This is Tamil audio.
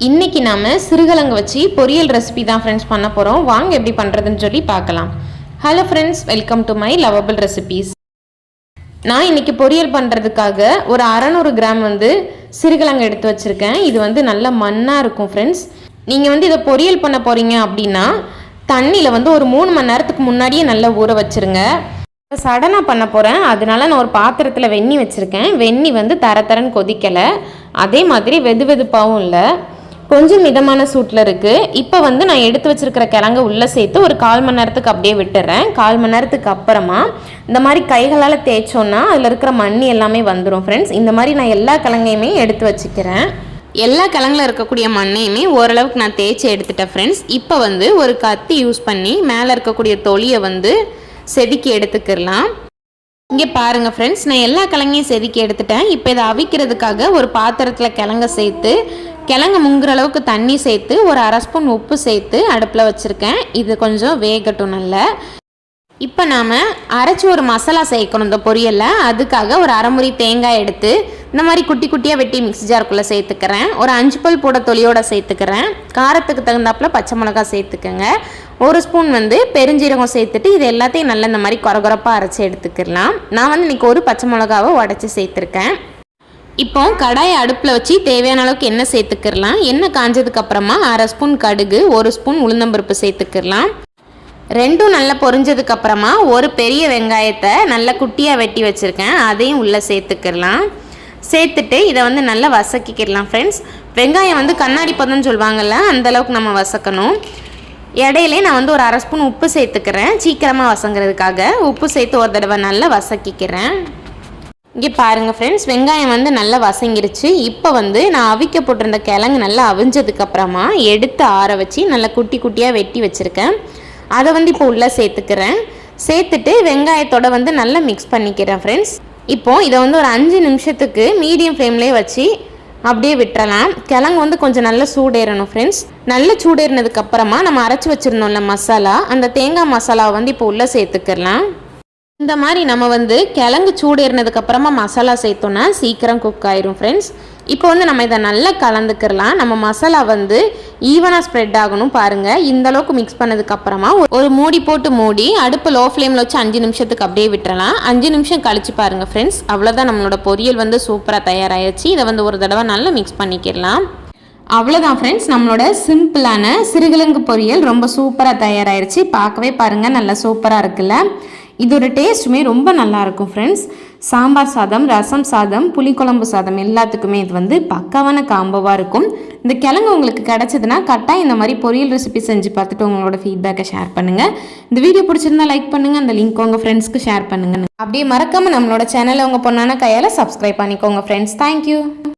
இன்னைக்கு நாம சிறுகிழங்கு வச்சு பொரியல் ரெசிபி தான் ஃப்ரெண்ட்ஸ் பண்ண போகிறோம். வாங்க எப்படி பண்ணுறதுன்னு சொல்லி பார்க்கலாம். Hello friends, welcome to my lovable recipes. நான் இன்னைக்கு பொரியல் பண்ணுறதுக்காக ஒரு 600 கிராம் சிறுகிழங்கு எடுத்து வச்சுருக்கேன். இது நல்ல மண்ணாக இருக்கும் ஃப்ரெண்ட்ஸ். நீங்கள் இதை பொரியல் பண்ண போகிறீங்க அப்படின்னா தண்ணியில் ஒரு 3 மணி நேரத்துக்கு முன்னாடியே நல்லா ஊற வச்சுருங்க. சடனாக பண்ண போகிறேன், அதனால நான் ஒரு பாத்திரத்தில் வெந்நி வச்சுருக்கேன். வெந்நி தரன்னு கொதிக்கலை, அதே மாதிரி வெது வெதுப்பாகவும் இல்லை, கொஞ்சம் மிதமான சூட்டில் இருக்குது. இப்போ நான் எடுத்து வச்சுருக்கிற கிழங்கு உள்ளே சேர்த்து ஒரு 1/4 மணி நேரத்துக்கு அப்படியே விட்டுறேன். 1/4 மணி நேரத்துக்கு அப்புறமா இந்த மாதிரி கைகளால் தேய்ச்சோன்னா அதில் இருக்கிற மண் எல்லாமே வந்துடும் ஃப்ரெண்ட்ஸ். இந்த மாதிரி நான் எல்லா கிழங்கையுமே எடுத்து வச்சுக்கிறேன். எல்லா கிழங்குல இருக்கக்கூடிய மண்ணையுமே ஓரளவுக்கு நான் தேய்ச்சி எடுத்துட்டேன் ஃப்ரெண்ட்ஸ். இப்போ ஒரு கத்தி யூஸ் பண்ணி மேலே இருக்கக்கூடிய தொலியை செதுக்கி எடுத்துக்கிடலாம். இங்கே பாருங்கள் ஃப்ரெண்ட்ஸ், நான் எல்லா கிழங்கையும் செதுக்கி எடுத்துட்டேன். இப்போ இதை அவிக்கிறதுக்காக ஒரு பாத்திரத்தில் கிழங்க சேர்த்து கிழங்கு முங்குற அளவுக்கு தண்ணி சேர்த்து ஒரு 1/2 ஸ்பூன் உப்பு சேர்த்து அடுப்பில் வச்சுருக்கேன். இது கொஞ்சம் வேகட்டும் நல்லா. இப்போ நாம் அரைச்சி ஒரு மசாலா சேர்க்கணும் இந்த பொரியலில். அதுக்காக ஒரு 1/2 முறி தேங்காய் எடுத்து இந்த மாதிரி குட்டி குட்டியாக வெட்டி மிக்ஸி ஜாருக்குள்ளே சேர்த்துக்கிறேன். ஒரு 5 பல் போட தொலியோடு சேர்த்துக்கிறேன். காரத்துக்கு தகுந்தாப்பில் பச்சை மிளகா சேர்த்துக்கங்க. 1 ஸ்பூன் பெருஞ்சீரகம் சேர்த்துட்டு இது எல்லாத்தையும் நல்லா இந்த மாதிரி கொரகொரப்பாக அரைச்சி எடுத்துக்கலாம். நான் இன்றைக்கி ஒரு பச்சை மிளகாவை உடச்சி சேர்த்துருக்கேன். இப்போ கடாயை அடுப்பில் வச்சு தேவையான அளவுக்கு எண்ணெய் சேர்த்துக்கிடலாம். எண்ணெய் காஞ்சதுக்கு அப்புறமா 1/2 ஸ்பூன் கடுகு, 1 ஸ்பூன் உளுந்தம்பருப்பு சேர்த்துக்கிடலாம். ரெண்டும் நல்லா பொரிஞ்சதுக்கு அப்புறமா ஒரு பெரிய வெங்காயத்தை நல்லா குட்டியாக வெட்டி வச்சுருக்கேன், அதையும் உள்ளே சேர்த்துக்கிடலாம். சேர்த்துட்டு இதை நல்லா வசக்கிக்கிடலாம் ஃப்ரெண்ட்ஸ். வெங்காயம் கண்ணாடி பதம்னு சொல்லுவாங்கள்ல, அந்தளவுக்கு நம்ம வசக்கணும். இடையிலே நான் ஒரு 1/2 ஸ்பூன் உப்பு சேர்த்துக்கிறேன், சீக்கிரமாக வசங்கிறதுக்காக. உப்பு சேர்த்து ஒரு தடவை நல்லா வசக்கிக்கிறேன். இங்கே பாருங்கள் ஃப்ரெண்ட்ஸ், வெங்காயம் நல்லா வசங்கிருச்சு. இப்போ நான் அவிக்க போட்டிருந்த கிழங்கு நல்லா அவிஞ்சதுக்கப்புறமா எடுத்து ஆற வச்சு நல்லா குட்டி குட்டியாக வெட்டி வச்சுருக்கேன். அதை இப்போ உள்ளே சேர்த்துக்கிறேன். சேர்த்துட்டு வெங்காயத்தோட நல்லா மிக்ஸ் பண்ணிக்கிறேன் ஃப்ரெண்ட்ஸ். இப்போது இதை ஒரு 5 நிமிஷத்துக்கு மீடியம் ஃப்ளேம்லேயே வச்சு அப்படியே விட்டுறலாம். கிழங்கு கொஞ்சம் நல்லா சூடேறணும் ஃப்ரெண்ட்ஸ். நல்லா சூடேறினதுக்கப்புறமா நம்ம அரைச்சி வச்சுருந்தோம்ல மசாலா, அந்த தேங்காய் மசாலாவை இப்போ உள்ளே சேர்த்துக்கலாம். இந்த மாதிரி நம்ம கிழங்கு சூடேறினதுக்கப்புறமா மசாலா சேர்த்தோன்னா சீக்கிரம் குக் ஆயிரும் ஃப்ரெண்ட்ஸ். இப்போ நம்ம இதை நல்லா கலந்துக்கிறலாம். நம்ம மசாலா ஈவனாக ஸ்ப்ரெட் ஆகணும் பாருங்கள். இந்த அளவுக்கு மிக்ஸ் பண்ணதுக்கப்புறமா ஒரு மூடி போட்டு மூடி அடுப்பு லோ ஃப்ளேமில் வச்சு 5 நிமிஷத்துக்கு அப்படியே விட்டுறலாம். 5 நிமிஷம் கழிச்சு பாருங்கள் ஃப்ரெண்ட்ஸ், அவ்வளோதான், நம்மளோட பொரியல் சூப்பராக தயாராகிடுச்சு. இதை ஒரு தடவை நல்லா மிக்ஸ் பண்ணிக்கிடலாம். அவ்வளோதான் ஃப்ரெண்ட்ஸ், நம்மளோட சிம்பிளான சிறுகிழங்கு பொரியல் ரொம்ப சூப்பராக தயாராகிடுச்சு. பார்க்கவே பாருங்கள், நல்லா சூப்பராக இருக்குல்ல. இதோட டேஸ்ட்டுமே ரொம்ப நல்லாயிருக்கும் ஃப்ரெண்ட்ஸ். சாம்பார் சாதம், ரசம் சாதம், புளிக்குழம்பு சாதம் எல்லாத்துக்குமே இது பக்காவான காம்போவாக இருக்கும். இந்த கிழங்கு உங்களுக்கு கிடச்சதுன்னா கட்டாயம் இந்த மாதிரி பொரியல் ரெசிபி செஞ்சு பார்த்துட்டு உங்களோட ஃபீட்பேக்கை ஷேர் பண்ணுங்கள். இந்த வீடியோ பிடிச்சிருந்தா லைக் பண்ணுங்கள், அந்த லிங்க் உங்கள் ஃப்ரெண்ட்ஸ்க்கு ஷேர் பண்ணுங்கள். அப்படியே மறக்காமல் நம்மளோட சேனலை உங்கள் பொண்ணான கையால் சப்ஸ்கிரைப் பண்ணிக்கோங்க ஃப்ரெண்ட்ஸ். தேங்க்யூ.